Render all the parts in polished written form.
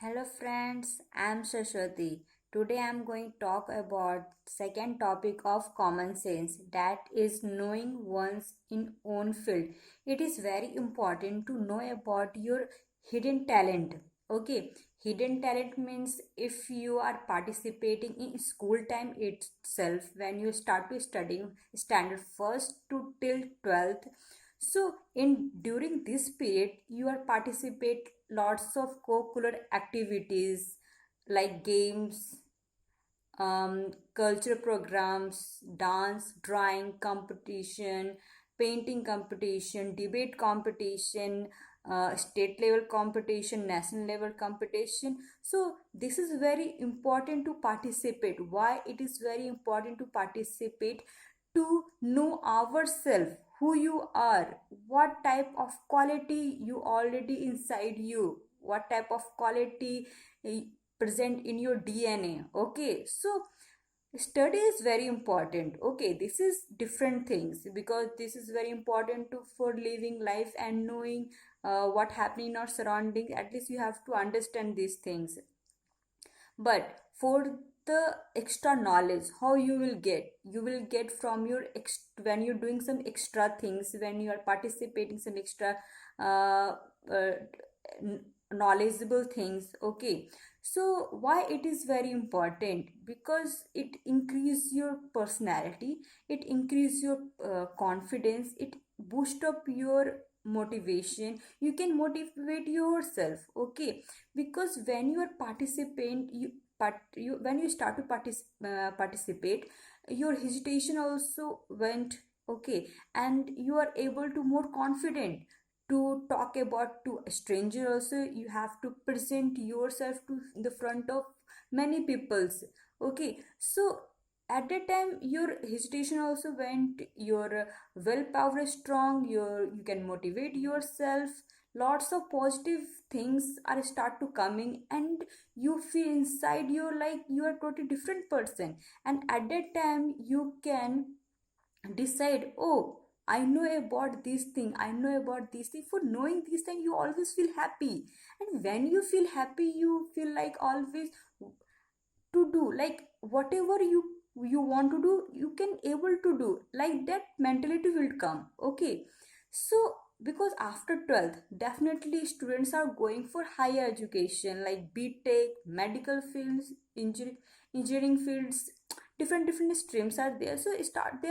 Hello friends, I am Shashwati. Today I am going to talk about second topic of common sense, that is knowing one's in own field. It is very important to know about your hidden talent. Okay, hidden talent means if you are participating in school time itself when you start to studying standard first to till 12th. So in during this period you are participate lots of co-curricular activities like games, cultural programs, dance, drawing competition, painting competition, debate competition, state level competition, national level competition. So this is very important to participate. Why it is very important to participate? To know ourselves, who you are, what type of quality you already inside you, what type of quality present in your DNA. Okay, so study is very important. Okay, this is different things because this is very important to for living life and knowing what happening in our surrounding. At least you have to understand these things. But for the extra knowledge, how you will get from your when you're doing some extra things, when you are participating some extra uh, uh, knowledgeable things. Okay, so why it is very important? Because it increase your personality, it increase your confidence, it boost up your motivation, you can motivate yourself. Okay, because when you are participant you when you start to participate, your hesitation also went. Okay, and you are able to more confident to talk about to a stranger. Also you have to present yourself to the front of many peoples. Okay, so at that time your hesitation also went, your willpower is strong, you can motivate yourself, lots of positive things are start to coming, and you feel inside you like you are totally different person. And at that time you can decide, oh, I know about this thing, I know about this thing. For knowing this thing you always feel happy, and when you feel happy you feel like always to do like whatever you want to do, you can able to do, like that mentality will come. Okay, so because after 12th definitely students are going for higher education like BTech, medical fields, engineering fields, different streams are there. So start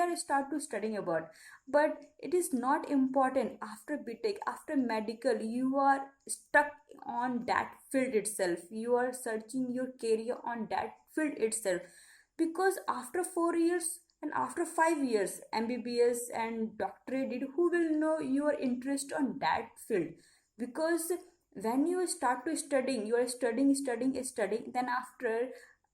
to studying about. But it is not important after BTech, after medical you are stuck on that field itself, you are searching your career on that field itself. Because after 4 years and after 5 years MBBS and doctorate did, who will know your interest on that field? Because when you start to studying, you are studying, then after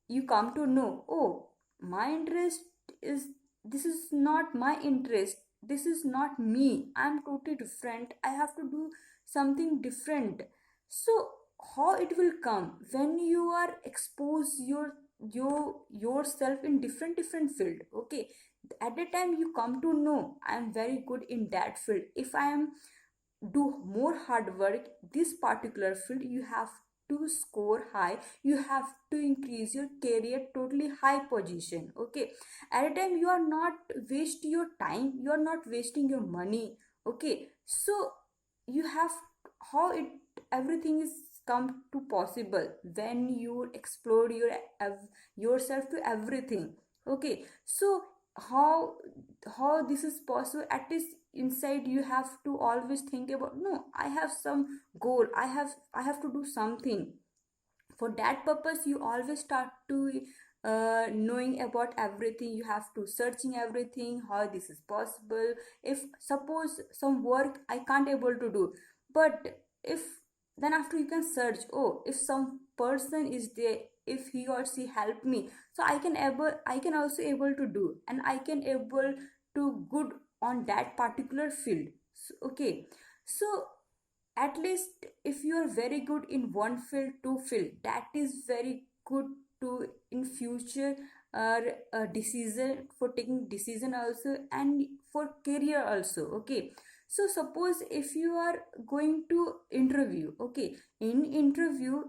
you come to know, oh, my interest is, this is not my interest, this is not me, I'm totally different, I have to do something different. So how it will come? When you are expose yourself in different field. Okay, at the time you come to know I am very good in that field. If I am do more hard work this particular field, you have to score high, you have to increase your career totally high position. Okay, at a time you are not waste your time, you are not wasting your money. Okay, so you have, how it everything is come to possible when you explore yourself to everything. Okay, so how how this is possible? At least inside you have to always think about, no, I have some goal, I have to do something. For that purpose you always start to knowing about everything, you have to searching everything how this is possible. If suppose some work I can't able to do, but if then after you can search, oh, if some person is there, if he or she help me, so I can also able to do, and I can able to good on that particular field. So, okay, so at least if you are very good in one field, two field, that is very good to in future decision, for taking decision also, and for career also. Okay, so suppose if you are going to interview. Okay, in interview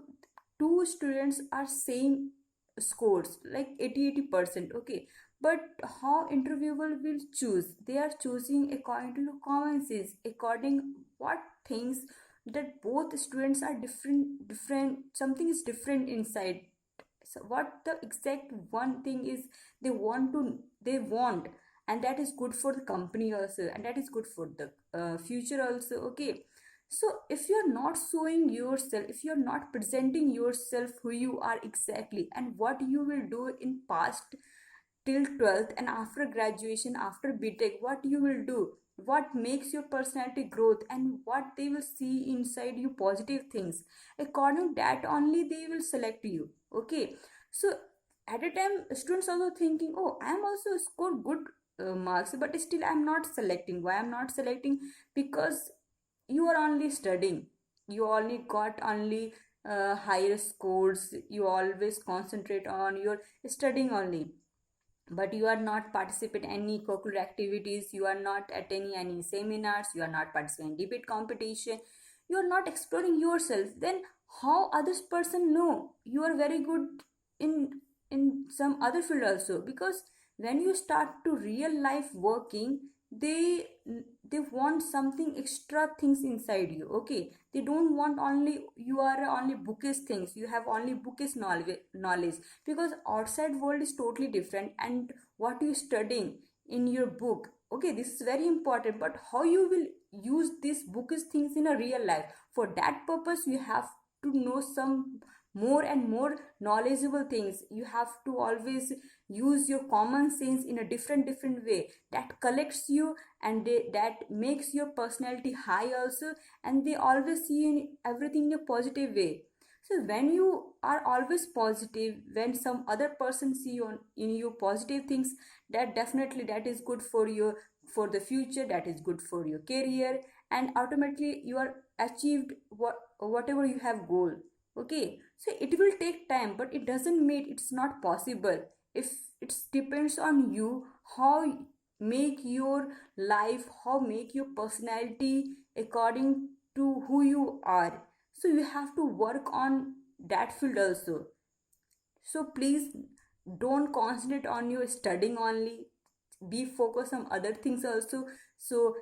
two students are same scores like 80%, okay, but how interviewer will choose? They are choosing according to common sense, according what things that both students are different, something is different inside. So what the exact one thing is they want, and that is good for the company also, and that is good for the future also, okay. So if you're not showing yourself, if you're not presenting yourself who you are exactly and what you will do in past till 12th and after graduation, after btech, what you will do, what makes your personality growth, and what they will see inside you positive things, according to that only they will select you, okay. So at a time students also thinking, oh, I am also scored good marks, but still I'm not selecting. Why I'm not selecting? Because you are only studying, you only got only higher scores, you always concentrate on your studying only, but you are not participate any curricular activities, you are not attending any seminars, you are not participating in debate competition, you are not exploring yourself, then how others person know you are very good in some other field also? Because when you start to real life working, they they want something extra things inside you, okay. They don't want only you are only bookish things, you have only bookish knowledge, because outside world is totally different, and what you studying in your book, okay, this is very important, but how you will use these bookish things in a real life, for that purpose you have to know some more and more knowledgeable things. You have to always use your common sense in a different way that collects you, and that makes your personality high also, and they always see in everything in a positive way. So when you are always positive, when some other person see on in you positive things, that definitely that is good for your, for the future, that is good for your career, and automatically you are achieved whatever you have goal, okay. So it will take time, but it doesn't mean it's not possible. If it depends on you, how make your life, how make your personality according to who you are. So you have to work on that field also. So please don't concentrate on your studying only, be focused on other things also. So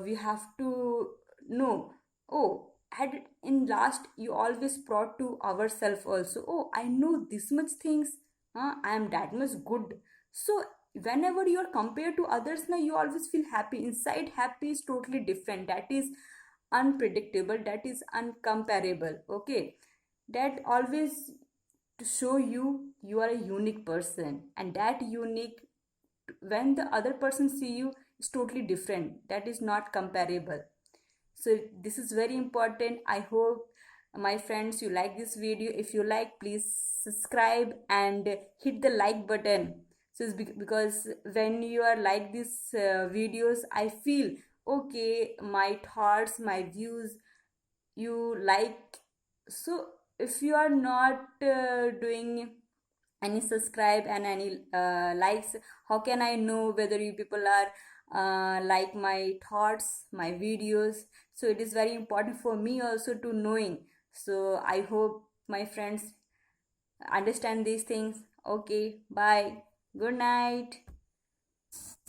we have to know, oh, had in last you always brought to ourselves also, oh, I know this much things, I am that much good. So whenever you are compared to others now, you always feel happy inside. Happy is totally different, that is unpredictable, that is uncomparable, okay. That always to show you are a unique person, and that unique, when the other person see you, is totally different, that is not comparable. So this is very important. I hope my friends you like this video. If you like, please subscribe and hit the like button. So it's because when you are like these videos, I feel okay, my thoughts, my views you like. So if you are not doing any subscribe and any likes, how can I know whether you people are like my thoughts, my videos? So it is very important for me also to knowing. So I hope my friends understand these things. Okay, bye, good night.